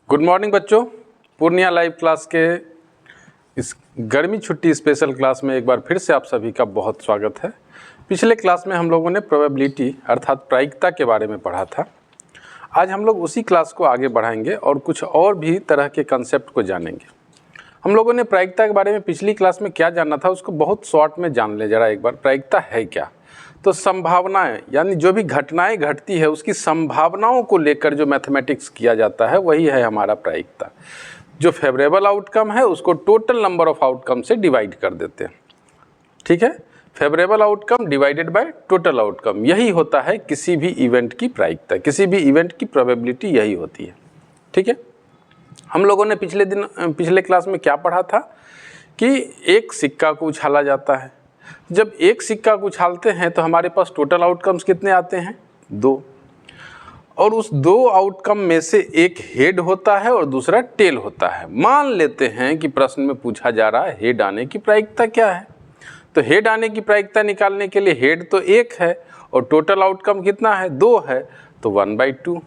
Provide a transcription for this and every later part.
Good morning बच्चों। Purnia live class के इस गर्मी छुट्टी स्पेशल क्लास में एक बार फिर से आप सभी का बहुत स्वागत है। पिछले क्लास में हम लोगों ने प्रोबेबिलिटी अर्थात प्रायिकता के बारे में पढ़ा था। आज हम लोग उसी क्लास को आगे बढ़ाएंगे और कुछ और भी तरह के कंसेप्ट को जानेंगे। हम लोगों ने प्रायिकता के बारे में पिछली क्लास में क्या जाना था उसको बहुत शॉर्ट में जान ले जरा एक बार। प्रायिकता है क्या? तो संभावनाएं, यानी जो भी घटनाएं घटती है उसकी संभावनाओं को लेकर जो मैथमेटिक्स किया जाता है वही है हमारा प्रायिकता। जो फेवरेबल आउटकम है उसको टोटल नंबर ऑफ आउटकम से डिवाइड कर देते हैं। ठीक है, favourable outcome divided by total outcome, यही होता है किसी भी इवेंट की प्रायिकता, किसी भी इवेंट की प्रोबेबिलिटी यही होती है। ठीक है, हम लोगों ने पिछले क्लास में क्या पढ़ा था कि एक सिक्का को उछाला जाता है। जब एक सिक्का को उछालते हैं तो हमारे पास टोटल आउटकम्स कितने आते हैं? 2। और उस 2 आउटकम में से एक हेड होता है और दूसरा टेल होता है। मान लेते हैं कि प्रश्न में पूछा जा रहा है हेड आने की प्रायिकता क्या है। तो हेड आने की प्रायिकता निकालने के लिए हेड तो 1 है और टोटल आउटकम कितना है? 2 है, तो 1/2।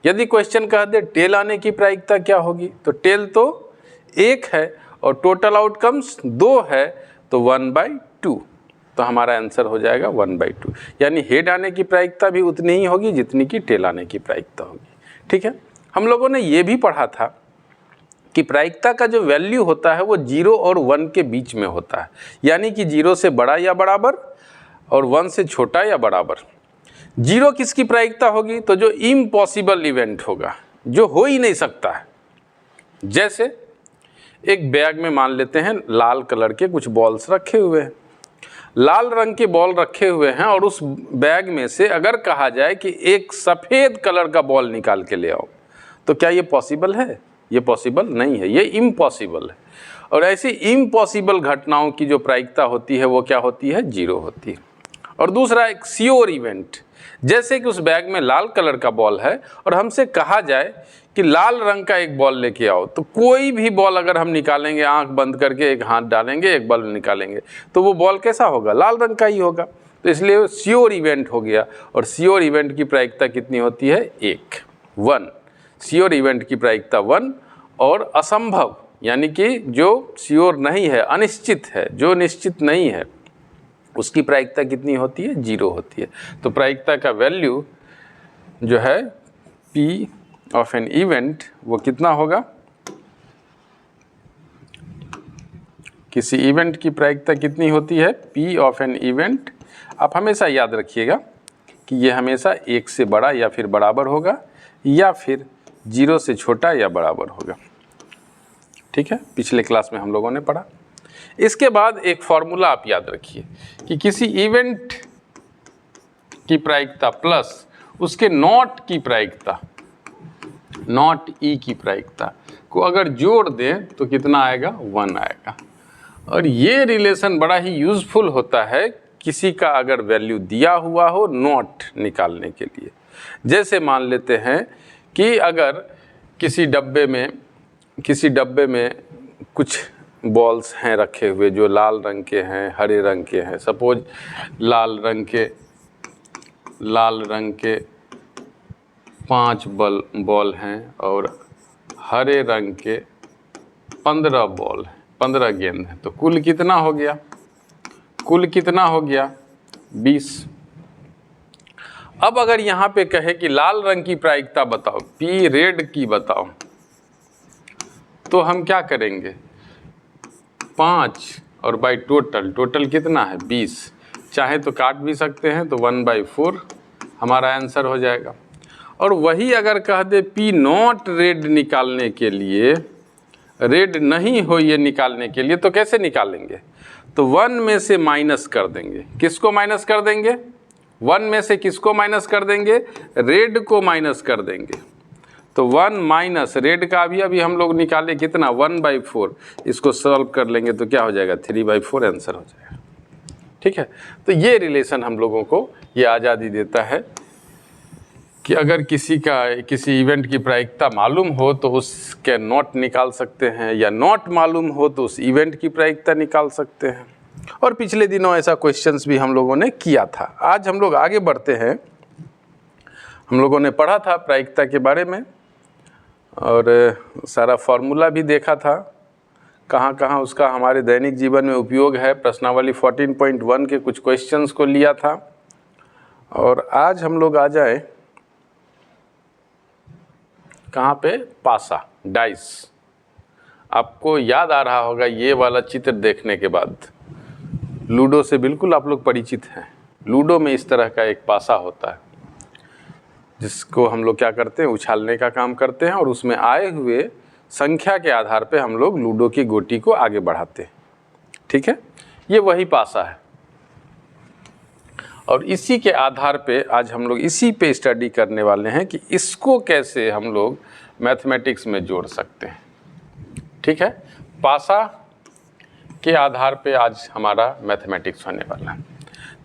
यदि क्वेश्चन कह दे टेल आने की प्रायिकता क्या होगी, तो टेल तो 1 है और टोटल आउटकम्स 2 है, तो 1/2। तो हमारा आंसर हो जाएगा 1/2। यानी हेड आने की प्रायिकता भी उतनी ही होगी जितनी कि टेल आने की प्रायिकता होगी। ठीक है, हम लोगों ने ये भी पढ़ा था कि प्रायिकता का जो वैल्यू होता है वो 0 और 1 के बीच में होता है। यानी कि 0 से बड़ा या बराबर और 1 से छोटा या बराबर। 0 किसकी प्रायिकता होगी? तो जो इम्पॉसिबल इवेंट होगा, जो हो ही नहीं सकता है। जैसे एक बैग में मान लेते हैं लाल कलर के कुछ बॉल्स रखे हुए हैं, लाल रंग के बॉल रखे हुए हैं और उस बैग में से अगर कहा जाए कि एक सफ़ेद कलर का बॉल निकाल के ले आओ, तो क्या ये पॉसिबल है? ये पॉसिबल नहीं है, ये इम्पॉसिबल है। और ऐसी इम्पॉसिबल घटनाओं की जो प्रायिकता होती है वो क्या होती है? 0 होती है। और दूसरा एक श्योर इवेंट, जैसे कि उस बैग में लाल कलर का बॉल है और हमसे कहा जाए कि लाल रंग का एक बॉल लेके आओ, तो कोई भी बॉल अगर हम निकालेंगे, आंख बंद करके एक हाथ डालेंगे, एक बॉल निकालेंगे, तो वो बॉल कैसा होगा? लाल रंग का ही होगा। तो इसलिए श्योर इवेंट हो गया। और श्योर इवेंट की प्रायिकता कितनी होती है? 1। श्योर इवेंट की प्रायिकता 1। और असंभव यानी कि जो श्योर नहीं है, अनिश्चित है, जो निश्चित नहीं है, उसकी प्रायिकता कितनी होती है? 0 होती है। तो प्रायिकता का वैल्यू जो है P ऑफ एन इवेंट वो कितना होगा? किसी इवेंट की प्रायिकता कितनी होती है? P of an event. आप हमेशा याद रखिएगा कि ये हमेशा 1 से बड़ा या फिर बराबर होगा या फिर 0 से छोटा या बराबर होगा। ठीक है, पिछले क्लास में हम लोगों ने पढ़ा। इसके बाद एक फॉर्मूला आप याद रखिए कि किसी इवेंट की प्रायिकता प्लस उसके नॉट की प्रायिकता, नॉट ई की प्रायिकता को अगर जोड़ दें तो कितना आएगा? 1 आएगा। और ये रिलेशन बड़ा ही यूज़फुल होता है किसी का अगर वैल्यू दिया हुआ हो नॉट निकालने के लिए। जैसे मान लेते हैं कि अगर किसी डब्बे में कुछ बॉल्स हैं रखे हुए जो लाल रंग के हैं, हरे रंग के हैं। सपोज लाल रंग के 5 बॉल हैं और हरे रंग के 15 बॉल हैं, 15 गेंद हैं। तो कुल कितना हो गया? 20। अब अगर यहाँ पे कहे कि लाल रंग की प्रायिकता बताओ, P रेड की बताओ, तो हम क्या करेंगे? 5 और बाई टोटल कितना है? 20। चाहे तो काट भी सकते हैं, तो 1/4 हमारा आंसर हो जाएगा। और वही अगर कह दे P नॉट रेड निकालने के लिए, रेड नहीं हो ये निकालने के लिए, तो कैसे निकालेंगे? तो 1 में से माइनस कर देंगे। किसको माइनस कर देंगे? 1 में से किसको माइनस कर देंगे? रेड को माइनस कर देंगे। तो 1 माइनस रेड का अभी हम लोग निकाले कितना? 1/4। इसको सॉल्व कर लेंगे तो क्या हो जाएगा? 3/4 आंसर हो जाएगा। ठीक है, तो ये रिलेशन हम लोगों को ये आज़ादी देता है कि अगर किसी इवेंट की प्रायिकता मालूम हो तो उसके नॉट निकाल सकते हैं, या नॉट मालूम हो तो उस इवेंट की प्रायिकता निकाल सकते हैं। और पिछले दिनों ऐसा क्वेश्चंस भी हम लोगों ने किया था। आज हम लोग आगे बढ़ते हैं। हम लोगों ने पढ़ा था प्रायिकता के बारे में और सारा फॉर्मूला भी देखा था, कहाँ कहाँ उसका हमारे दैनिक जीवन में उपयोग है। प्रश्नावली 14.1 के कुछ क्वेश्चंस को लिया था। और आज हम लोग आ जाए कहाँ पे, पासा, डाइस। आपको याद आ रहा होगा ये वाला चित्र देखने के बाद, लूडो से बिल्कुल आप लोग परिचित हैं। लूडो में इस तरह का एक पासा होता है जिसको हम लोग क्या करते हैं, उछालने का काम करते हैं और उसमें आए हुए संख्या के आधार पे हम लोग लूडो की गोटी को आगे बढ़ाते हैं। ठीक है, ये वही पासा है और इसी के आधार पे आज हम लोग इसी पे स्टडी करने वाले हैं कि इसको कैसे हम लोग मैथमेटिक्स में जोड़ सकते हैं। ठीक है, पासा के आधार पे आज हमारा मैथमेटिक्स होने वाला है।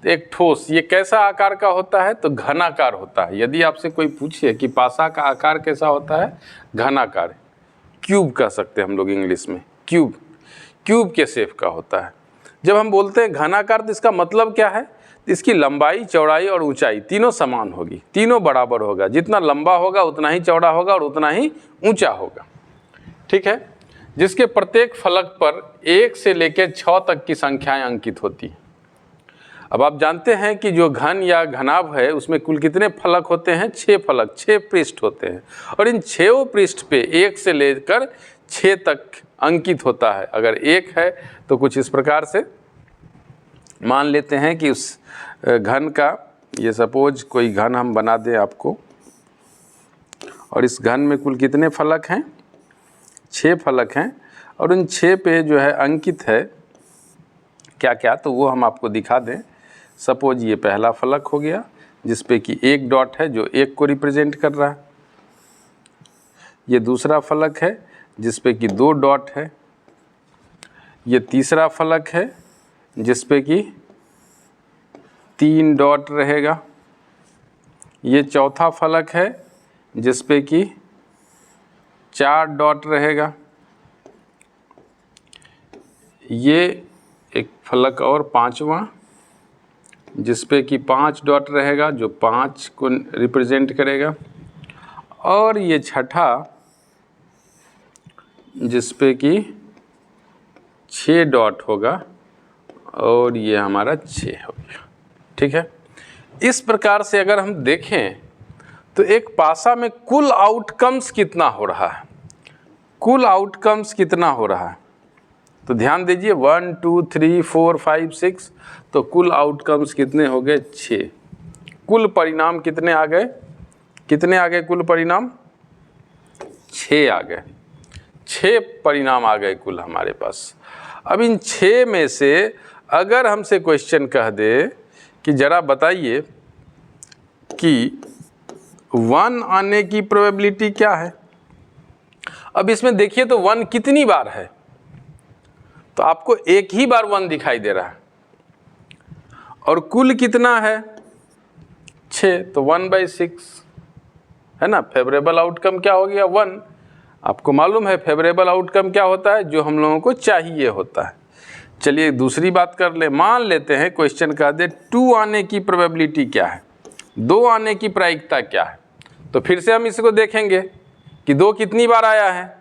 तो एक ठोस ये कैसा आकार का होता है, तो घनाकार होता है। यदि आपसे कोई पूछे कि पासा का आकार कैसा होता है, घनाकार, क्यूब कह सकते हैं हम लोग इंग्लिश में, क्यूब, क्यूब के शेप का होता है। जब हम बोलते हैं घनाकार तो इसका मतलब क्या है, इसकी लंबाई, चौड़ाई और ऊंचाई तीनों समान होगी, तीनों बराबर होगा। जितना लंबा होगा उतना ही चौड़ा होगा और उतना ही ऊंचा होगा। ठीक है, जिसके प्रत्येक फलक पर 1 से लेकर 6 तक की संख्याएं अंकित होती हैं। अब आप जानते हैं कि जो घन या घनाभ है उसमें कुल कितने फलक होते हैं, 6 फलक, 6 पृष्ठ होते हैं और इन 6 पृष्ठ पे 1 से लेकर 6 तक अंकित होता है। अगर 1 है तो कुछ इस प्रकार से मान लेते हैं कि उस घन का, ये सपोज कोई घन हम बना दें आपको, और इस घन में कुल कितने फलक हैं, 6 फलक हैं और उन 6 पे जो है अंकित है क्या क्या, तो वो हम आपको दिखा दें। सपोज ये पहला फलक हो गया जिस पे कि 1 डॉट है जो 1 को रिप्रेजेंट कर रहा है। ये दूसरा फलक है जिस पे कि 2 डॉट है। ये तीसरा फलक है जिस पे कि 3 डॉट रहेगा। ये चौथा फलक है जिस पे कि 4 डॉट रहेगा। ये एक फलक और पांचवा जिस पे कि 5 डॉट रहेगा जो 5 को रिप्रेजेंट करेगा। और ये छठा जिस पे कि 6 डॉट होगा और ये हमारा 6 हो गया। ठीक है, इस प्रकार से अगर हम देखें तो एक पासा में कुल आउटकम्स कितना हो रहा है, कुल आउटकम्स कितना हो रहा है, तो ध्यान दीजिए 1 2 3 4 5 6, तो कुल आउटकम्स कितने हो गए, 6। कुल परिणाम कितने आ गए, कितने आ गए कुल परिणाम, 6 आ गए। 6 परिणाम आ गए कुल हमारे पास। अब इन 6 में से अगर हमसे क्वेश्चन कह दे कि ज़रा बताइए कि 1 आने की प्रोबेबिलिटी क्या है। अब इसमें देखिए तो 1 कितनी बार है, तो आपको एक ही बार 1 दिखाई दे रहा है और कुल कितना है, 6, तो 1/6 है ना। फेवरेबल आउटकम क्या हो गया, 1। आपको मालूम है फेवरेबल आउटकम क्या होता है, जो हम लोगों को चाहिए होता है। चलिए दूसरी बात कर ले, मान लेते हैं क्वेश्चन कह दे 2 आने की प्रोबेबिलिटी क्या है, 2 आने की प्रायिकता क्या है। तो फिर से हम इसको देखेंगे कि 2 कितनी बार आया है,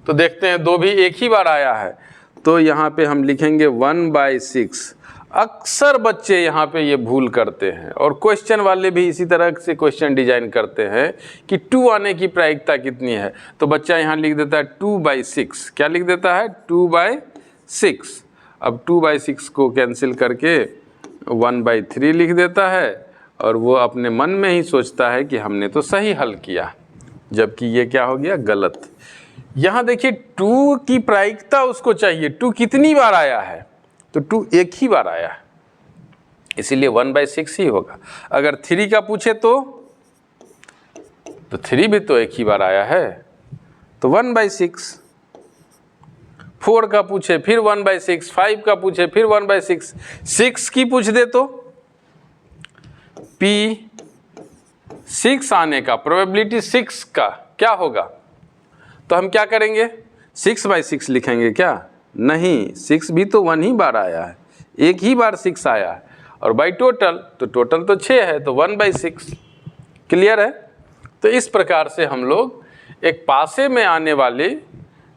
तो देखते हैं 2 भी एक ही बार आया है। तो यहाँ पे हम लिखेंगे 1/6। अक्सर बच्चे यहाँ पे ये भूल करते हैं और क्वेश्चन वाले भी इसी तरह से क्वेश्चन डिजाइन करते हैं कि 2 आने की प्रायिकता कितनी है, तो बच्चा यहाँ लिख देता है 2/6। क्या लिख देता है, 2/6। अब 2/6 को कैंसिल करके 1/3 लिख देता है और वो अपने मन में ही सोचता है कि हमने तो सही हल किया, जबकि ये क्या हो गया, गलत। यहाँ देखिए 2 की प्रायिकता उसको चाहिए, 2 कितनी बार आया है, तो 2 एक ही बार आया है, इसीलिए 1/6 ही होगा। अगर 3 का पूछे तो 3 भी तो एक ही बार आया है, तो 1/6। 4 का पूछे फिर 1/6, 5 का पूछे फिर 1/6, 6 की पूछ दे तो P6 आने का प्रोबेबिलिटी 6 का क्या होगा, तो हम क्या करेंगे, 6/6 लिखेंगे क्या, नहीं, 6 भी तो 1 ही बार आया है, एक ही बार 6 आया है, और बाई टोटल, तो टोटल तो 6 है, तो 1/6। क्लियर है। तो इस प्रकार से हम लोग एक पासे में आने वाले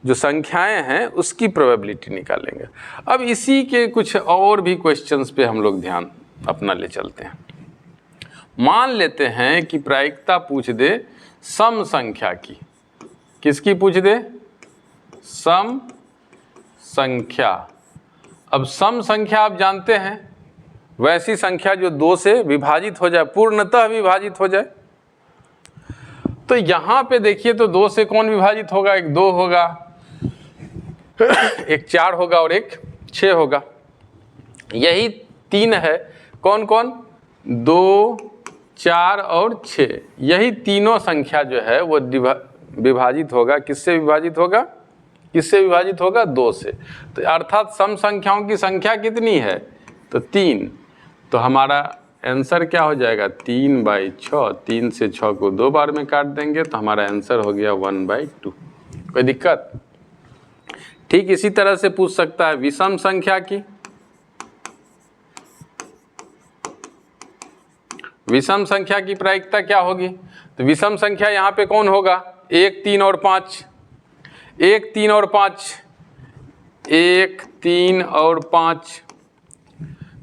जो संख्याएं हैं उसकी प्रोबेबिलिटी निकालेंगे। अब इसी के कुछ और भी क्वेश्चंस पे हम लोग ध्यान अपना ले चलते हैं। मान लेते हैं कि प्रायिकता पूछ दे सम संख्या की। किसकी पूछ दे? सम संख्या। अब सम संख्या आप जानते हैं, वैसी संख्या जो 2 से विभाजित हो जाए, पूर्णतः विभाजित हो जाए। तो यहाँ पे देखिए तो 2 से कौन विभाजित होगा? एक 2 होगा, एक 4 होगा और एक 6 होगा। यही 3 है। कौन कौन? 2, 4 और 6। यही तीनों संख्या जो है वो विभाजित होगा। किससे विभाजित होगा? किससे विभाजित होगा? 2 से। तो अर्थात सम संख्याओं की संख्या कितनी है? तो 3। तो हमारा आंसर क्या हो जाएगा? 3/6। 3 से 6 को 2 बार में काट देंगे तो हमारा आंसर हो गया 1/2। कोई दिक्कत? ठीक इसी तरह से पूछ सकता है विषम संख्या की। विषम संख्या की प्रायिकता क्या होगी? तो विषम संख्या यहाँ पे कौन होगा? 1, 3 और 5। 1, 3 और 5। 1, 3 और 5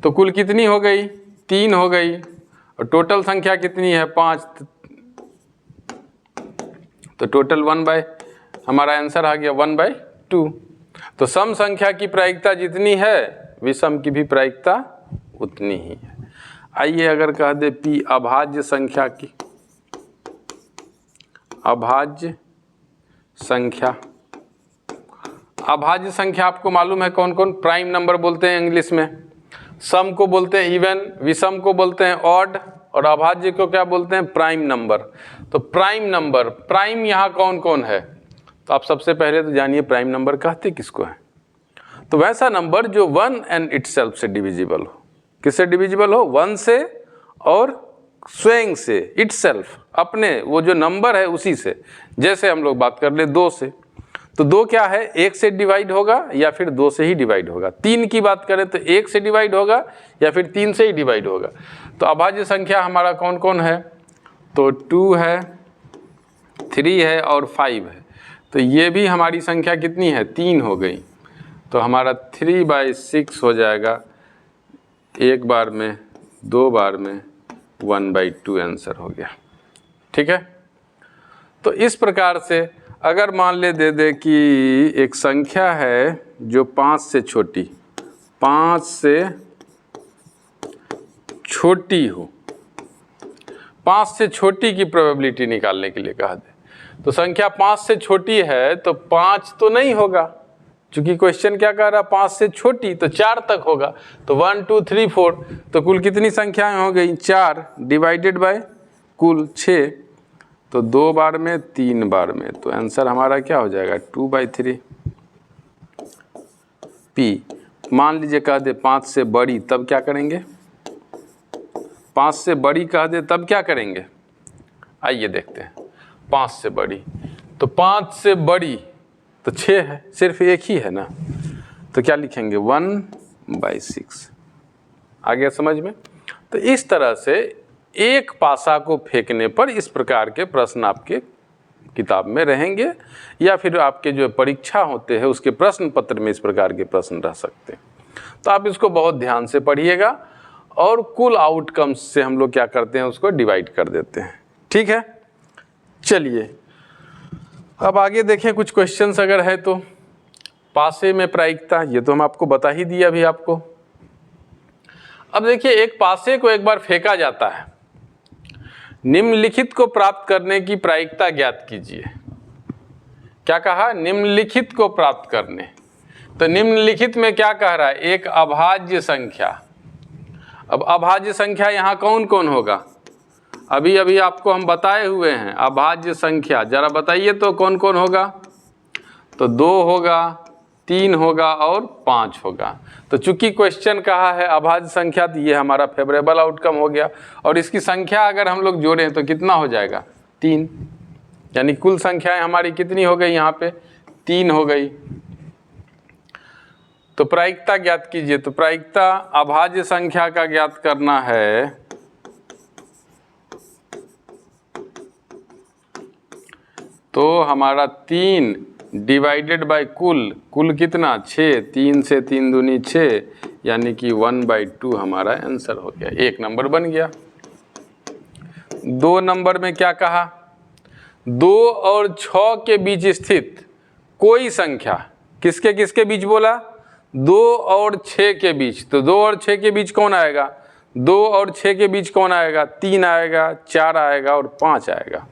तो कुल कितनी हो गई? 3 हो गई। और टोटल संख्या कितनी है? 5। तो टोटल हमारा आंसर आ गया 1/2। तो सम संख्या की प्रायिकता जितनी है विषम की भी प्रायिकता उतनी ही है। आइए अगर कह दे P अभाज्य संख्या की। अभाज्य संख्या। अभाज्य संख्या आपको मालूम है कौन कौन? प्राइम नंबर बोलते हैं इंग्लिश में, सम को बोलते हैं इवन, विषम को बोलते हैं ऑड, और अभाज्य को क्या बोलते हैं? Prime number. तो प्राइम नंबर, प्राइम यहाँ कौन कौन है? तो आप सबसे पहले तो जानिए प्राइम नंबर कहते किसको है? तो वैसा नंबर जो 1 एंड इटसेल्फ से डिविजिबल हो। किससे डिविजिबल हो? 1 से और स्वयं से, इटसेल्फ, अपने वो जो नंबर है उसी से। जैसे हम लोग बात कर ले 2 से, तो 2 क्या है? 1 से डिवाइड होगा या फिर 2 से ही डिवाइड होगा। 3 की बात करें तो 1 से डिवाइड होगा या फिर 3 से ही डिवाइड होगा। तो अभाज्य संख्या हमारा कौन कौन है? तो 2 है, 3 है और 5 है। तो ये भी हमारी संख्या कितनी है? 3 हो गई। तो हमारा 3/6 हो जाएगा। 1 बार में, 2 बार में, 1/2 आंसर हो गया। ठीक है। तो इस प्रकार से अगर मान ले दे कि एक संख्या है जो 5 से छोटी, 5 से छोटी हो, 5 से छोटी की प्रोबेबिलिटी निकालने के लिए कहा दे। तो संख्या 5 से छोटी है तो 5 तो नहीं होगा, क्योंकि क्वेश्चन क्या कह रहा है? 5 से छोटी, तो 4 तक होगा। तो 1, 2, 3, 4 तो कुल कितनी संख्याएं हो गई? 4 डिवाइडेड बाय कुल 6। तो 2 बार में, 3 बार में, तो आंसर हमारा क्या हो जाएगा? 2/3। P मान लीजिए कह दे 5 से बड़ी, तब क्या करेंगे? 5 से बड़ी कह दे तब क्या करेंगे? आइए देखते हैं। 5 से बड़ी, तो 5 से बड़ी तो 6 है, सिर्फ एक ही है ना, तो क्या लिखेंगे? 1/6। आ गया समझ में? तो इस तरह से एक पासा को फेंकने पर इस प्रकार के प्रश्न आपके किताब में रहेंगे, या फिर आपके जो परीक्षा होते हैं उसके प्रश्न पत्र में इस प्रकार के प्रश्न रह सकते हैं। तो आप इसको बहुत ध्यान से पढ़िएगा और कुल आउटकम्स से हम लोग क्या करते हैं? उसको डिवाइड कर देते हैं। ठीक है, चलिए अब आगे देखें कुछ क्वेश्चंस अगर है तो। पासे में प्रायिकता, ये तो हम आपको बता ही दिया अभी आपको। अब देखिए एक पासे को एक बार फेंका जाता है, निम्नलिखित को प्राप्त करने की प्रायिकता ज्ञात कीजिए। क्या कहा? निम्नलिखित को प्राप्त करने। तो निम्नलिखित में क्या कह रहा है? एक अभाज्य संख्या। अब अभाज्य संख्या यहाँ कौन कौन होगा? अभी अभी आपको हम बताए हुए हैं अभाज्य संख्या, जरा बताइए तो कौन कौन होगा? तो 2 होगा, 3 होगा और 5 होगा। तो चूंकि क्वेश्चन कहा है अभाज्य संख्या, तो ये हमारा फेवरेबल आउटकम हो गया। और इसकी संख्या अगर हम लोग जोड़ें तो कितना हो जाएगा? 3। यानी कुल संख्याएं हमारी कितनी हो गई? यहाँ पे 3 हो गई। तो प्रायिकता ज्ञात कीजिए। तो प्रायिकता अभाज्य संख्या का ज्ञात करना है तो हमारा 3 डिवाइडेड बाय कुल कितना 6, 3 से 3 दूनी 6, यानी कि 1/2 हमारा आंसर हो गया। 1 नंबर बन गया। 2 नंबर में क्या कहा, 2 और 6 के बीच स्थित कोई संख्या, किसके किसके बीच बोला, 2 और 6 के बीच। तो 2 और 6 के बीच कौन आएगा, 2 और 6 के बीच कौन आएगा, 3 आएगा, 4 आएगा और 5 आएगा।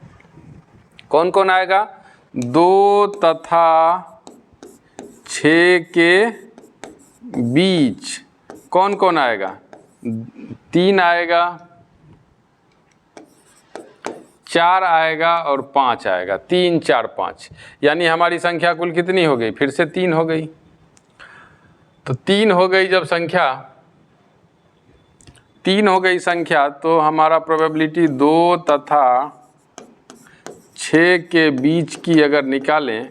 कौन कौन आएगा, 2 तथा 6 के बीच कौन कौन आएगा, 3 आएगा, 4 आएगा और 5 आएगा। 3, 4, 5, यानी हमारी संख्या कुल कितनी हो गई, फिर से 3 हो गई। तो 3 हो गई, जब संख्या 3 हो गई संख्या, तो हमारा प्रोबेबिलिटी 2 तथा 6 के बीच की अगर निकालें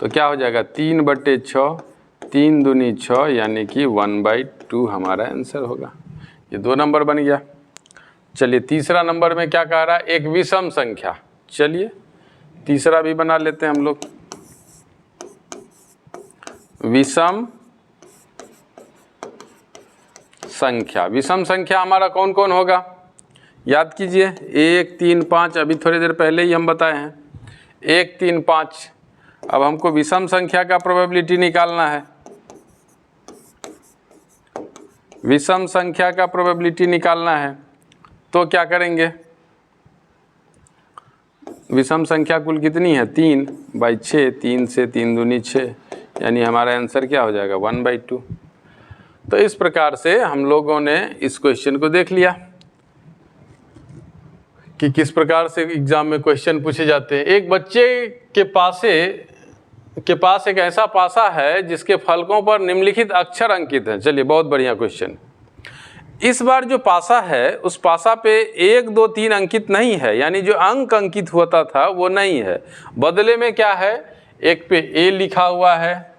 तो क्या हो जाएगा, 3/6, 3 दूनी 6, यानी कि 1/2 हमारा आंसर होगा। ये 2 नंबर बन गया। चलिए तीसरा नंबर में क्या कह रहा है, एक विषम संख्या। चलिए तीसरा भी बना लेते हैं हम लोग। विषम संख्या, विषम संख्या हमारा कौन कौन होगा, याद कीजिए, 1, 3, 5, अभी थोड़ी देर पहले ही हम बताए हैं, 1, 3, 5। अब हमको विषम संख्या का प्रोबेबिलिटी निकालना है। विषम संख्या का प्रोबेबिलिटी निकालना है तो क्या करेंगे, विषम संख्या कुल कितनी है, 3/6, 3 से 3 दूनी 6, यानी हमारा आंसर क्या हो जाएगा, 1/2। तो इस प्रकार से हम लोगों ने इस क्वेश्चन को देख लिया कि किस प्रकार से एग्जाम में क्वेश्चन पूछे जाते हैं। एक बच्चे के पास एक ऐसा पासा है जिसके फलकों पर निम्नलिखित अक्षर अंकित हैं। चलिए बहुत बढ़िया क्वेश्चन। इस बार जो पासा है उस पासा पे 1, 2, 3 अंकित नहीं है, यानी जो अंक अंकित होता था वो नहीं है। बदले में क्या है, एक पे A लिखा हुआ है,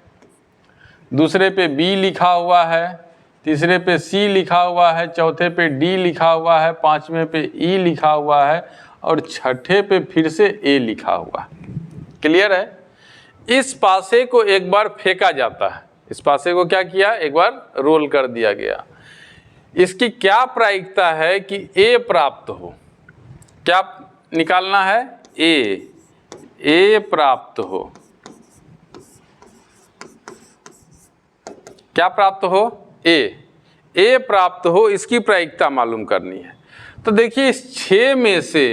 दूसरे पे B लिखा हुआ है, तीसरे पे C लिखा हुआ है, चौथे पे D लिखा हुआ है, पांचवें पे E लिखा हुआ है और छठे पे फिर से A लिखा हुआ है। क्लियर है। इस पासे को एक बार फेंका जाता है, इस पासे को क्या किया, एक बार रोल कर दिया गया। इसकी क्या प्रायिकता है कि A प्राप्त हो, क्या निकालना है, A प्राप्त हो, क्या प्राप्त हो, A प्राप्त हो, इसकी प्रायिकता मालूम करनी है। तो देखिए इस 6 में से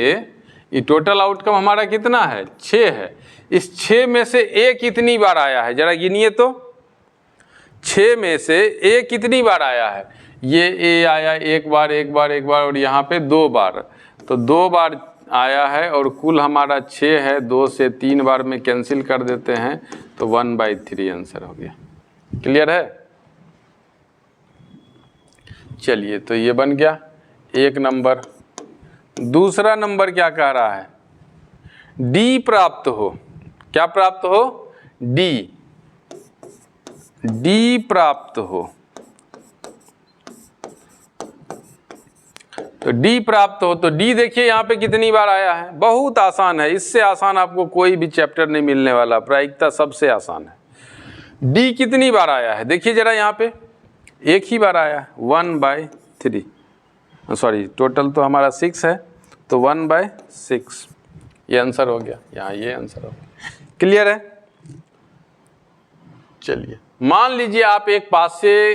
ये टोटल आउटकम हमारा कितना है, 6 है। इस 6 में से A कितनी बार आया है, जरा गिनिए तो। 6 में से A कितनी बार आया है, ये A आया एक बार और यहाँ पे 2 बार, तो 2 बार आया है और कुल हमारा 6 है। 2 से 3 बार में कैंसिल कर देते हैं तो 1/3 आंसर हो गया। क्लियर है। चलिए तो ये बन गया 1 नंबर। दूसरा नंबर क्या कह रहा है, D प्राप्त हो, क्या प्राप्त हो, D प्राप्त हो। तो D प्राप्त हो, तो D देखिए यहाँ पे कितनी बार आया है, बहुत आसान है, इससे आसान आपको कोई भी चैप्टर नहीं मिलने वाला, प्रायिकता सबसे आसान है। D कितनी बार आया है, देखिए जरा यहाँ पे एक ही बार आया है, 1/3, सॉरी टोटल तो हमारा 6 है, तो 1/6 ये आंसर हो गया, यहाँ ये आंसर हो गया। क्लियर है। चलिए मान लीजिए आप एक पासे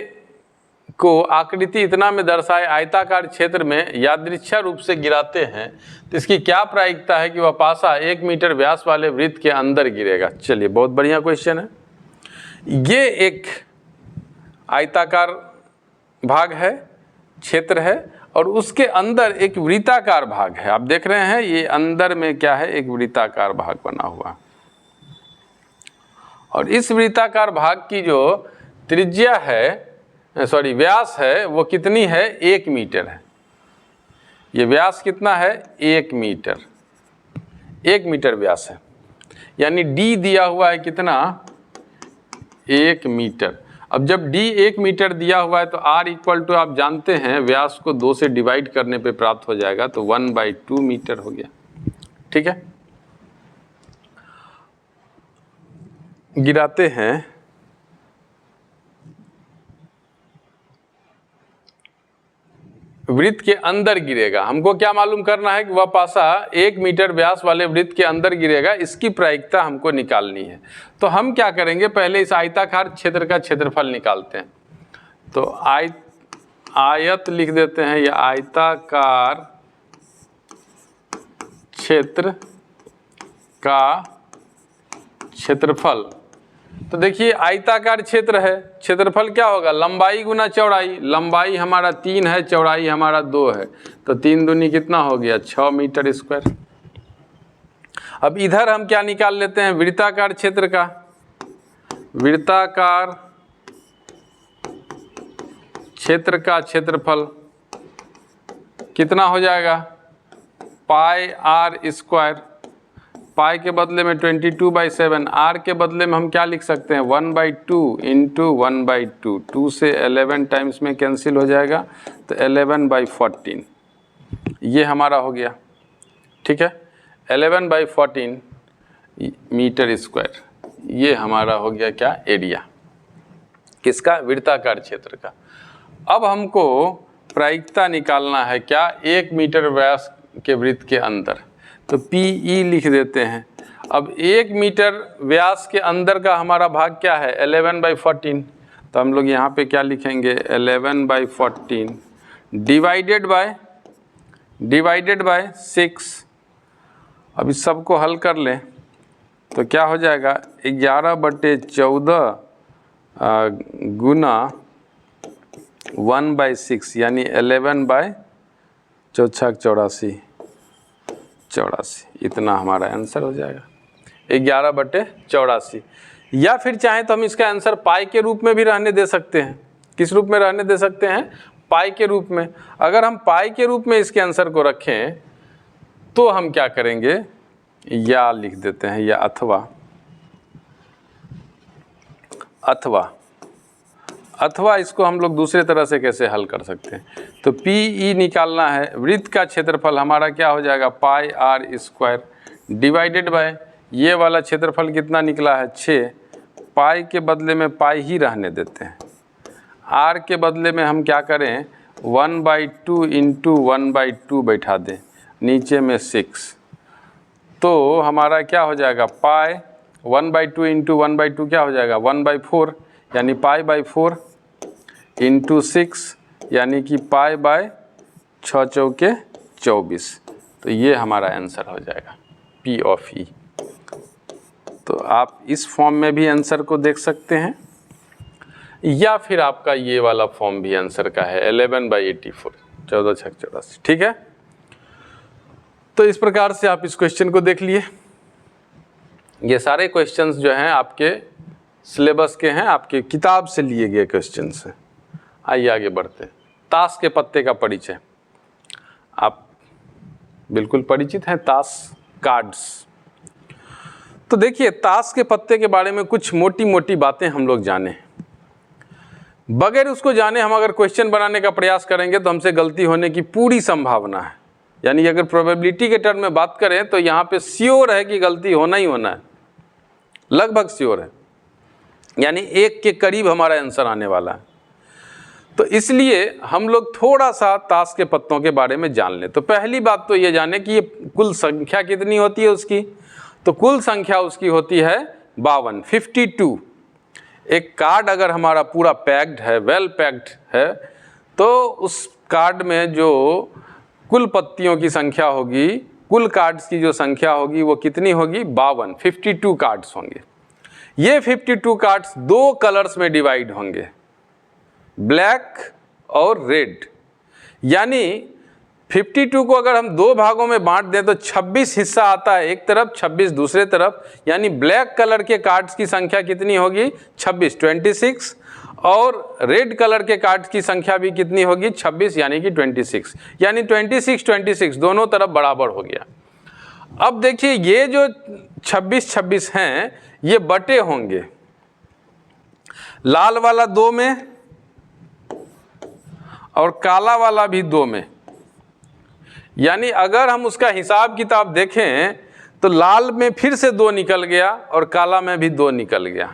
को आकृति इतना में दर्शाए आयताकार क्षेत्र में यादृच्छा रूप से गिराते हैं, तो इसकी क्या प्रायिकता है कि वह पासा 1 मीटर व्यास वाले वृत्त के अंदर गिरेगा। चलिए बहुत बढ़िया क्वेश्चन है। ये एक आयताकार भाग है, क्षेत्र है, और उसके अंदर एक वृत्ताकार भाग है। आप देख रहे हैं ये अंदर में क्या है, एक वृत्ताकार भाग बना हुआ, और इस वृत्ताकार भाग की जो त्रिज्या है, सॉरी व्यास है, वो कितनी है, 1 मीटर है। ये व्यास कितना है, 1 मीटर, 1 मीटर व्यास है, यानी D दिया हुआ है कितना, 1 मीटर। अब जब D 1 मीटर दिया हुआ है तो R इक्वल टू आप जानते हैं व्यास को 2 से डिवाइड करने पे प्राप्त हो जाएगा, तो 1/2 मीटर हो गया। ठीक है, गिराते हैं। वृत्त के अंदर गिरेगा, हमको क्या मालूम करना है कि वह पासा 1 मीटर व्यास वाले वृत्त के अंदर गिरेगा, इसकी प्रायिकता हमको निकालनी है। तो हम क्या करेंगे, पहले इस आयताकार क्षेत्र का क्षेत्रफल निकालते हैं। तो आयत लिख देते हैं, या आयताकार क्षेत्र का क्षेत्रफल। तो देखिए आयताकार क्षेत्र है, क्षेत्रफल क्या होगा, लंबाई गुना चौड़ाई। लंबाई हमारा 3 है, चौड़ाई हमारा 2 है, तो 3 दूनी कितना हो गया, 6 मीटर स्क्वायर। अब इधर हम क्या निकाल लेते हैं, वृत्ताकार क्षेत्र का। वृत्ताकार क्षेत्र का क्षेत्रफल कितना हो जाएगा, पाई आर स्क्वायर। पाई के बदले में 22/7, आर के बदले में हम क्या लिख सकते हैं, 1/2 इंटू 1/2। 2 से 11 टाइम्स में कैंसिल हो जाएगा, तो 11/14 ये हमारा हो गया। ठीक है, 11/14 मीटर स्क्वायर, ये हमारा हो गया क्या, एरिया किसका, वृत्ताकार क्षेत्र का। अब हमको प्रायिकता निकालना है क्या, 1 मीटर व्यास के वृत्त के अंदर, तो PE लिख देते हैं। अब 1 मीटर व्यास के अंदर का हमारा भाग क्या है, 11/14, तो हम लोग यहाँ पे क्या लिखेंगे, 11/14 डिवाइडेड बाय 6। अब इस सब को हल कर लें तो क्या हो जाएगा, 11/14 गुना 1/6, यानी 11/84, इतना हमारा आंसर हो जाएगा, 11/84। या फिर चाहे तो हम इसका आंसर पाई के रूप में भी रहने दे सकते हैं। किस रूप में रहने दे सकते हैं, पाई के रूप में। अगर हम पाई के रूप में इसके आंसर को रखें तो हम क्या करेंगे, या लिख देते हैं, या अथवा इसको हम लोग दूसरे तरह से कैसे हल कर सकते हैं। तो PE निकालना है, वृत्त का क्षेत्रफल हमारा क्या हो जाएगा, पाई आर स्क्वायर डिवाइडेड बाय ये वाला क्षेत्रफल कितना निकला है, 6। पाई के बदले में पाई ही रहने देते हैं, आर के बदले में हम क्या करें, 1/2 इंटू 1/2 बैठा दें, नीचे में 6। तो हमारा क्या हो जाएगा, पाई 1/2 इंटू 1/2 क्या हो जाएगा, 1/4, यानी पाई/4 इंटू 6, यानी कि पाई/6 चौके 24। तो ये हमारा आंसर हो जाएगा P ऑफ E। तो आप इस फॉर्म में भी आंसर को देख सकते हैं, या फिर आपका ये वाला फॉर्म भी आंसर का है, 11/84, 14×6 = 84। ठीक है, तो इस प्रकार से आप इस क्वेश्चन को देख लिए। ये सारे क्वेश्चंस जो हैं आपके सिलेबस के हैं, आपके किताब से लिए गए क्वेश्चंस हैं। आइए आगे बढ़ते हैं। ताश के पत्ते का परिचय, आप बिल्कुल परिचित हैं, ताश कार्ड्स। तो देखिए, ताश के पत्ते के बारे में कुछ मोटी मोटी बातें हम लोग जाने, बगैर उसको जाने हम अगर क्वेश्चन बनाने का प्रयास करेंगे तो हमसे गलती होने की पूरी संभावना है। यानी अगर प्रोबेबिलिटी के टर्म में बात करें तो यहाँ पे श्योर है कि गलती होना ही होना है, लगभग श्योर है, यानी 1 के करीब हमारा आंसर आने वाला है। तो इसलिए हम लोग थोड़ा सा ताश के पत्तों के बारे में जान लें। तो पहली बात तो ये जाने कि ये कुल संख्या कितनी होती है उसकी, तो कुल संख्या उसकी होती है 52, 52। एक कार्ड अगर हमारा पूरा पैक्ड है, वेल पैक्ड है, तो उस कार्ड में जो कुल पत्तियों की संख्या होगी, कुल कार्ड्स की जो संख्या होगी वो कितनी होगी, 52, 52 कार्ड्स होंगे। ये 52 कार्ड्स 2 कलर्स में डिवाइड होंगे, ब्लैक और रेड। यानी 52 को अगर हम 2 भागों में बांट दें तो 26 हिस्सा आता है एक तरफ, 26 दूसरे तरफ। यानी ब्लैक कलर के कार्ड्स की संख्या कितनी होगी, 26, 26, और रेड कलर के कार्ड्स की संख्या भी कितनी होगी, 26, यानी कि 26। यानी 26, 26 दोनों तरफ बराबर हो गया। अब देखिए, ये जो 26, 26 हैं ये बटे होंगे, लाल वाला 2 में और काला वाला भी 2 में। यानी अगर हम उसका हिसाब किताब देखें तो लाल में फिर से 2 निकल गया और काला में भी 2 निकल गया।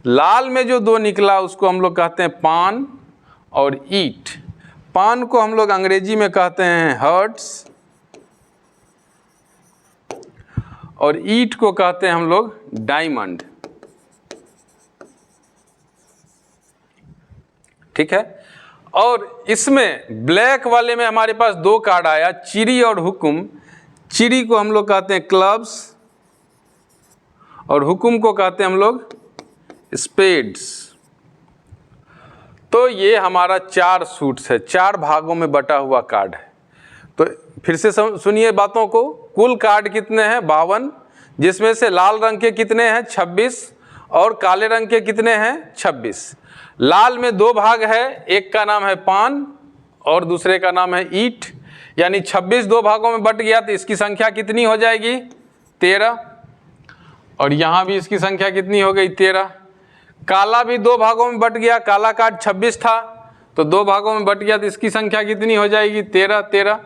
लाल में जो 2 निकला उसको हम लोग कहते हैं पान और ईट। पान को हम लोग अंग्रेजी में कहते हैं हर्ट्स और ईट को कहते हैं हम लोग डायमंड। ठीक है। और इसमें ब्लैक वाले में हमारे पास 2 कार्ड आया, चिड़ी और हुकुम। चिड़ी को हम लोग कहते हैं क्लब्स और हुकुम को कहते हैं हम लोग स्पेड्स। तो ये हमारा 4 सूट्स है, 4 भागों में बटा हुआ कार्ड है। तो फिर से सुनिए बातों को। कुल कार्ड कितने हैं? 52, जिसमें से लाल रंग के कितने हैं? 26 और काले रंग के कितने हैं? 26। लाल में 2 भाग है, एक का नाम है पान और दूसरे का नाम है ईट, यानी 26 2 भागों में बट गया तो इसकी संख्या कितनी हो जाएगी? 13। और यहाँ भी इसकी संख्या कितनी हो गई? 13। काला भी 2 भागों में बट गया, काला कार्ड 26 था तो 2 भागों में बट गया तो इसकी संख्या कितनी हो जाएगी? 13 13,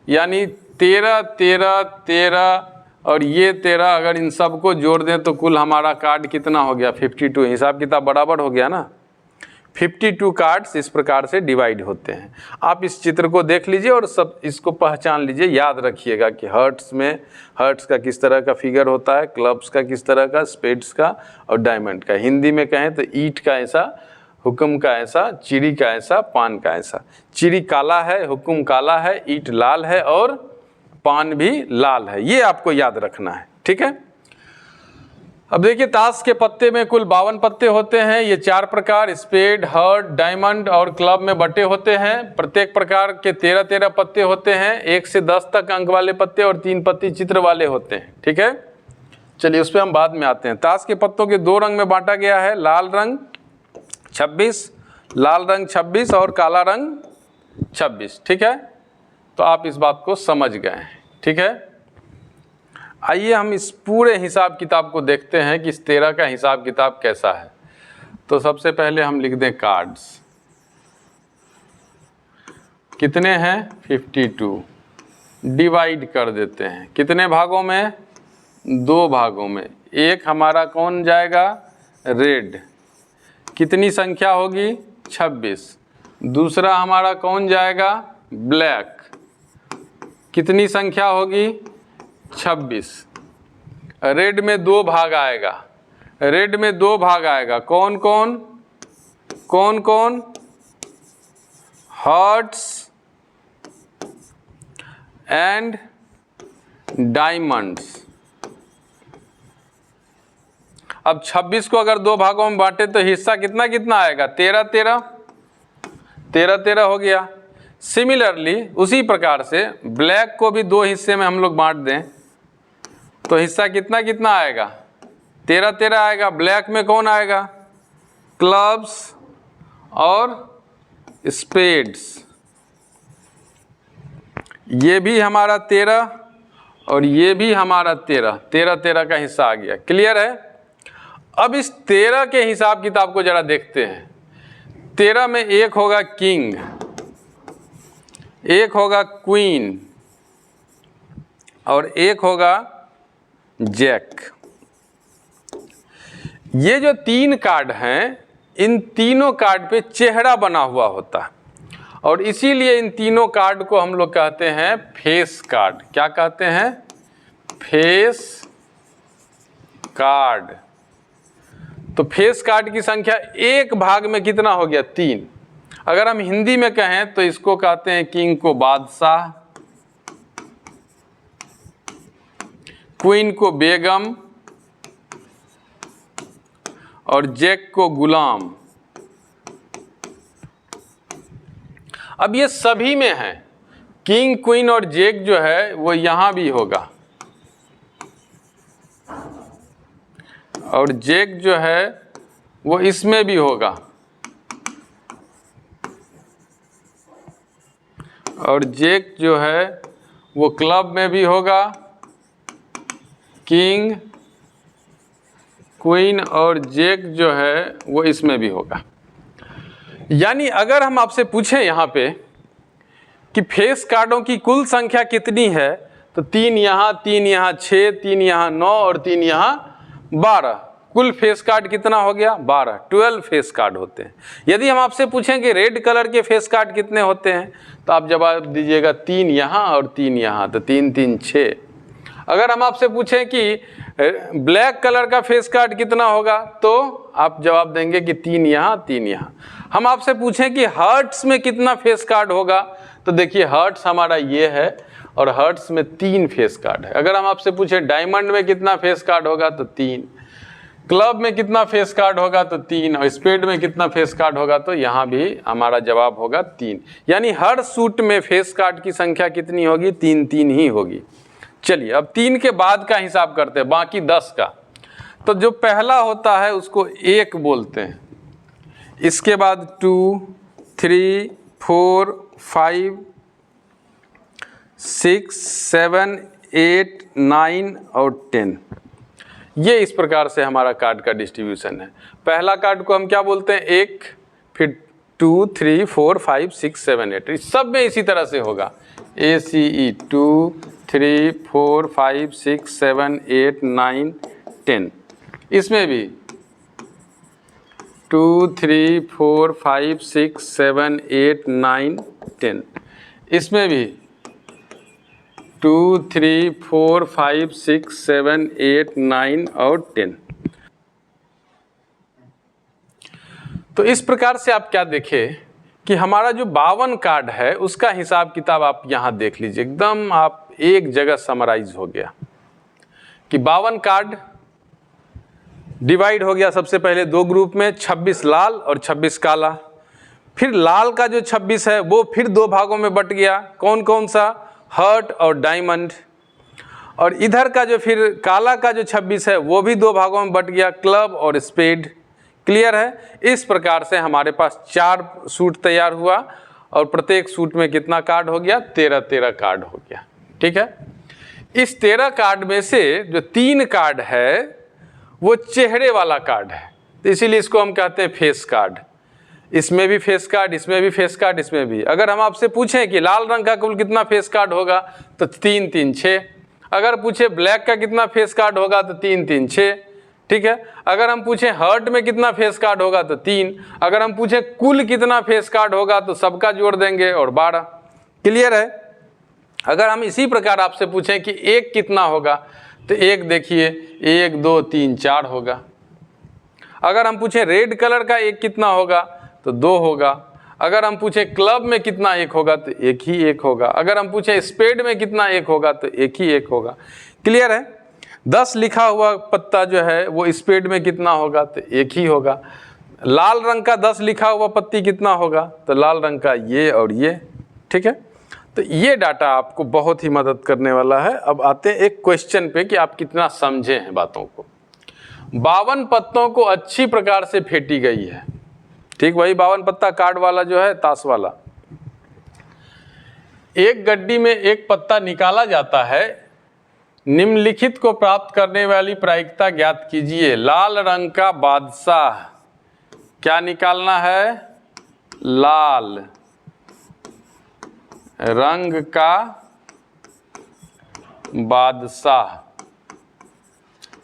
यानी 13 13 13 और ये 13, अगर इन सबको जोड़ दें तो कुल हमारा कार्ड कितना हो गया? 52। हिसाब किताब बराबर हो गया ना। 52 कार्ड्स इस प्रकार से डिवाइड होते हैं। आप इस चित्र को देख लीजिए और सब इसको पहचान लीजिए, याद रखिएगा कि हर्ट्स में हर्ट्स का किस तरह का फिगर होता है, क्लब्स का किस तरह का, स्पेड्स का और डायमंड का। हिंदी में कहें तो ईट का ऐसा, हुक्म का ऐसा, चिड़ी का ऐसा, पान का ऐसा। चिड़ी काला है, हुक्म काला है, ईट लाल है और पान भी लाल है। ये आपको याद रखना है। ठीक है। अब देखिए, ताश के पत्ते में कुल 52 पत्ते होते हैं। ये 4 प्रकार स्पेड, हर्ट, डायमंड और क्लब में बटे होते हैं। प्रत्येक प्रकार के 13 13 पत्ते होते हैं। 1 से 10 तक अंक वाले पत्ते और 3 पत्ते चित्र वाले होते हैं। ठीक है। चलिए उस पर हम बाद में आते हैं। ताश के पत्तों के 2 रंग में बांटा गया है, लाल रंग 26, लाल रंग 26 और काला रंग 26। ठीक है। तो आप इस बात को समझ गए हैं। ठीक है। आइए हम इस पूरे हिसाब किताब को देखते हैं कि इस 13 का हिसाब किताब कैसा है। तो सबसे पहले हम लिख दें कार्ड्स कितने हैं? 52। डिवाइड कर देते हैं कितने भागों में? 2 भागों में। एक हमारा कौन जाएगा? रेड। कितनी संख्या होगी? 26। दूसरा हमारा कौन जाएगा? ब्लैक। कितनी संख्या होगी? 26। रेड में 2 भाग आएगा, रेड में 2 भाग आएगा। कौन कौन? कौन कौन? Hearts and diamonds. अब 26 को अगर 2 भागों में बांटे तो हिस्सा कितना कितना आएगा? 13 13 13 13 हो गया। सिमिलरली उसी प्रकार से ब्लैक को भी 2 हिस्से में हम लोग बांट दें तो हिस्सा कितना कितना आएगा? 13 13 आएगा। ब्लैक में कौन आएगा? क्लब्स और स्पेड्स। ये भी हमारा 13 और ये भी हमारा 13 13 13 का हिस्सा आ गया। क्लियर है। अब इस 13 के हिसाब किताब को जरा देखते हैं। 13 में एक होगा किंग, एक होगा क्वीन और एक होगा जैक। ये जो 3 कार्ड हैं, इन तीनों कार्ड पे चेहरा बना हुआ होता है और इसीलिए इन तीनों कार्ड को हम लोग कहते हैं फेस कार्ड। क्या कहते हैं? Face card. तो फेस कार्ड की संख्या एक भाग में कितना हो गया? 3। अगर हम हिंदी में कहें तो इसको कहते हैं किंग को बादशाह, क्वीन को बेगम और जैक को गुलाम। अब ये सभी में है। किंग, क्वीन और जैक जो है वो यहां भी होगा और जैक जो है वो इसमें भी होगा और जैक जो है वो क्लब में भी होगा। किंग, क्वीन और जैक जो है वो इसमें भी होगा। यानी अगर हम आपसे पूछें यहाँ पे कि फेस कार्डों की कुल संख्या कितनी है तो 3 यहाँ, 3 यहाँ 6, 3 यहाँ 9 और 3 यहाँ 12। कुल फेस कार्ड कितना हो गया? 12, 12 फेस कार्ड होते हैं। यदि हम आपसे पूछें कि रेड कलर के फेस कार्ड कितने होते हैं, तो आप जवाब दीजिएगा 3 यहाँ और 3 यहाँ, तो 3 3 6। अगर हम आपसे पूछें कि ब्लैक कलर का फेस कार्ड कितना होगा, तो आप जवाब देंगे कि 3 यहाँ 3 यहाँ। हम आपसे पूछें कि हर्ट्स में कितना फेस कार्ड होगा, तो देखिए हर्ट्स हमारा ये है और हर्ट्स में 3 फेस कार्ड है। अगर हम आपसे पूछें डायमंड में कितना फेस कार्ड होगा, तो 3, क्लब में कितना फेस कार्ड होगा, तो 3, और स्पेड में कितना फेस कार्ड होगा, तो यहाँ भी हमारा जवाब होगा 3। यानी हर सूट में फेस कार्ड की संख्या कितनी होगी? 3 3 ही होगी। चलिए अब 3 के बाद का हिसाब करते हैं, बाकी 10 का। तो जो पहला होता है उसको 1 बोलते हैं, इसके बाद 2 3 4 5 6 7 8 9 और 10। ये इस प्रकार से हमारा कार्ड का डिस्ट्रीब्यूशन है। पहला कार्ड को हम क्या बोलते हैं? 1, फिर 2 3 4 5 6 7 8। इस सब में इसी तरह से होगा, ACE 2 3 4 5 6 7 8 9 10। इसमें भी 2 3 4 5 6 7 8 9 10। इसमें भी 2 3 4 5 6 7 8 9 और 10। तो इस प्रकार से आप क्या देखें कि हमारा जो 52 कार्ड है उसका हिसाब किताब आप यहाँ देख लीजिए, एकदम आप एक जगह समराइज हो गया कि 52 कार्ड डिवाइड हो गया सबसे पहले 2 ग्रुप में, 26 लाल और 26 काला। फिर लाल का जो 26 है वो फिर 2 भागों में बट गया, कौन कौन सा? हर्ट और डायमंड। और इधर का जो फिर काला का जो 26 है वो भी 2 भागों में बट गया, क्लब और स्पेड। क्लियर है? इस प्रकार से हमारे पास 4 सूट तैयार हुआ और प्रत्येक सूट में कितना कार्ड हो गया? 13 13 कार्ड हो गया। ठीक है, इस 13 कार्ड में से जो 3 कार्ड है वो चेहरे वाला कार्ड है, तो इसीलिए इसको हम कहते हैं फेस कार्ड। इसमें भी फेस कार्ड, इसमें भी फेस कार्ड, इसमें भी। अगर हम आपसे पूछें कि लाल रंग का कुल कितना फेस कार्ड होगा, तो 3 3 6। अगर पूछे ब्लैक का कितना फेस कार्ड होगा, तो 3 3 6। ठीक है, अगर हम पूछें हर्ट में कितना फेस कार्ड होगा, तो 3। अगर हम पूछें कुल कितना फेस कार्ड होगा, तो सबका जोड़ देंगे और 12। क्लियर है? अगर हम इसी प्रकार आपसे पूछें कि 1 कितना होगा, तो 1 देखिए 1 2 3 4 होगा। अगर हम पूछें रेड कलर का 1 कितना होगा, तो 2 होगा। अगर हम पूछें क्लब में कितना 1 होगा, तो 1 ही 1 होगा। अगर हम पूछें स्पेड में कितना 1 होगा, तो 1 ही 1 होगा। क्लियर है? 10 लिखा हुआ पत्ता जो है वो स्पेड में कितना होगा, तो 1 ही होगा। लाल रंग का 10 लिखा हुआ पत्ती कितना होगा, तो लाल रंग का ये और ये। ठीक है, तो ये डाटा आपको बहुत ही मदद करने वाला है। अब आते हैं एक क्वेश्चन पे कि आप कितना समझे हैं बातों को। 52 पत्तों को अच्छी प्रकार से फेंटी गई है। ठीक, वही 52 पत्ता कार्ड वाला जो है, ताश वाला। एक गड्डी में एक पत्ता निकाला जाता है, निम्नलिखित को प्राप्त करने वाली प्रायिकता ज्ञात कीजिए। लाल रंग का बादशाह, क्या निकालना है? लाल रंग का बादशाह।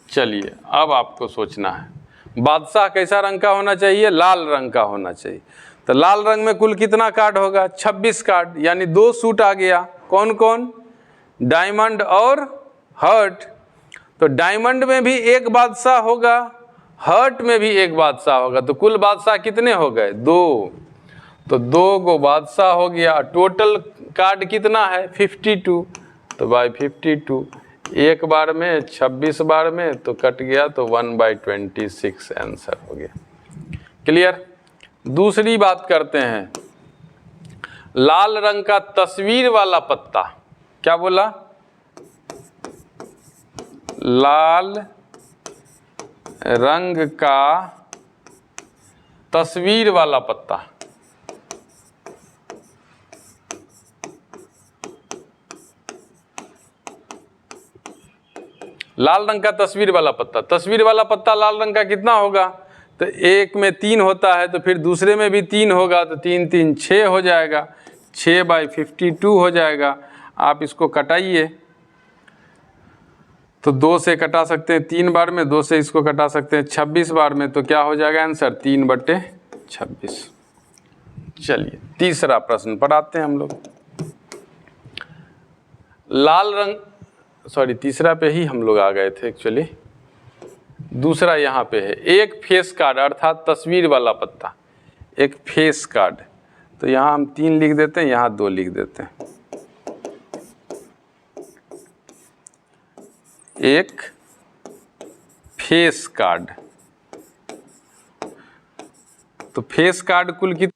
चलिए अब आपको सोचना है, बादशाह कैसा रंग का होना चाहिए? लाल रंग का होना चाहिए। तो लाल रंग में कुल कितना कार्ड होगा? 26 कार्ड, यानी 2 सूट आ गया। कौन कौन? डायमंड और हर्ट। तो डायमंड में भी एक बादशाह होगा, हर्ट में भी एक बादशाह होगा, तो कुल बादशाह कितने हो गए? 2। तो 2 गो बादशाह हो गया। टोटल कार्ड कितना है? 52। तो बाय 52, एक बार में 26 बार में तो कट गया, तो 1/26 आंसर हो गया। क्लियर? दूसरी बात करते हैं, लाल रंग का तस्वीर वाला पत्ता। क्या बोला? लाल रंग का तस्वीर वाला पत्ता। लाल रंग का तस्वीर वाला पत्ता, तस्वीर वाला पत्ता लाल रंग का कितना होगा? तो एक में 3 होता है, तो फिर दूसरे में भी 3 होगा, तो 3 3 6 हो जाएगा, 6/52 हो जाएगा। आप इसको कटाइए, तो 2 से कटा सकते हैं 3 बार में, 2 से इसको कटा सकते हैं 26 बार में, तो क्या हो जाएगा आंसर 3/26। चलिए तीसरा प्रश्न पर आते हैं हम लोग। लाल रंग, सॉरी तीसरा पे ही हम लोग आ गए थे एक्चुअली, दूसरा यहाँ पे है। एक फेस कार्ड अर्थात तस्वीर वाला पत्ता, एक फेस कार्ड, तो यहाँ हम 3 लिख देते हैं, यहाँ 2 लिख देते हैं। एक फेस कार्ड, तो फेस कार्ड कुल कितने